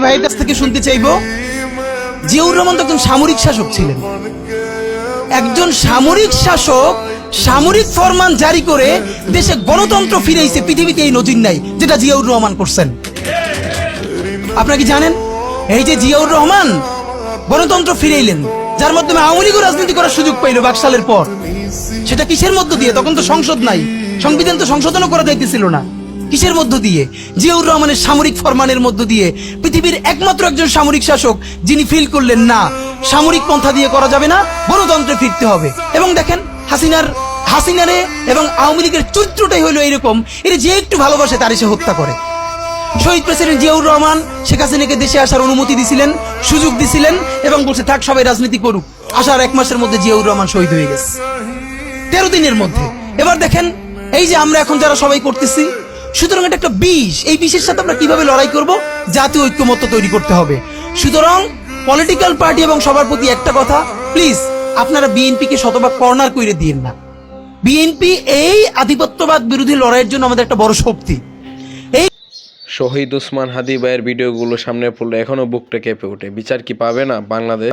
ভাইয়ের কাছ থেকে শুনতে চাইবো, জিয়াউর রহমান তো একজন সামরিক শাসক ছিলেন। একজন সামরিক শাসক সামরিক ফরমান জারি করে দেশে গণতন্ত্র ফিরেছে, পৃথিবীতে এই নজির নাই যেটা জিয়াউর রহমান করছেন। আপনারা কি জানেন এই যে জিয়াউর রহমান গণতন্ত্র ফিরাইলেন, যার মাধ্যমে আওয়ামী লীগ রাজনীতি করার সুযোগ পাইল বাকশালের পর, সেটা কিসের মধ্য দিয়ে? তখন তো সংসদ নাই, সংবিধান তো সংশোধনও করা যাইতেছিল না। কিসের মধ্য দিয়ে? জিয়াউর রহমানের সামরিক ফরমানের মধ্য দিয়ে। পৃথিবীর একমাত্র একজন সামরিক শাসক যিনি ফিল করলেন না সামরিক পন্থা দিয়ে করা যাবে না, গণতন্ত্রে ফিরতে হবে। এবং দেখেন হাসিনারে এবং আওয়ামী লীগের চরিত্রটাই হলো এরকম, এর যে একটু ভালোবাসে তার সে হত্যা করে। শহীদ প্রেসিডেন্ট জিয়াউর রহমান শেখ হাসিনাকে দেশে আসার অনুমতি দিছিলেন, সুযোগ দিছিলেন এবং বলছে থাক সবাই রাজনীতি করুক। আসার 1 মাসের মধ্যে জিয়াউর রহমান শহীদ হয়ে গেছে, 13 দিনের মধ্যে। এবার দেখেন এই যে আমরা এখন যারা সবাই করতেছি, সুতরাং এটা একটা বিষ। এই বিষের সাথে আমরা কিভাবে লড়াই করব? জাতীয় ঐক্যমত্য তৈরি করতে হবে। সুতরাং পলিটিক্যাল পার্টি এবং সবার প্রতি একটা কথা, প্লিজ আপনারা বিএনপিকে শতভাগ কর্নার করে দিয়েন না। বিএনপি এই আধিপত্যবাদ বিরোধী লড়াইয়ের জন্য আমাদের একটা বড় শক্তি। শহীদ ওসমান হাদী ভাইয়ের ভিডিওগুলো সামনে পড়লে এখনো বুকটা কেঁপে ওঠে। বিচার কি পাবে না বাংলাদেশ?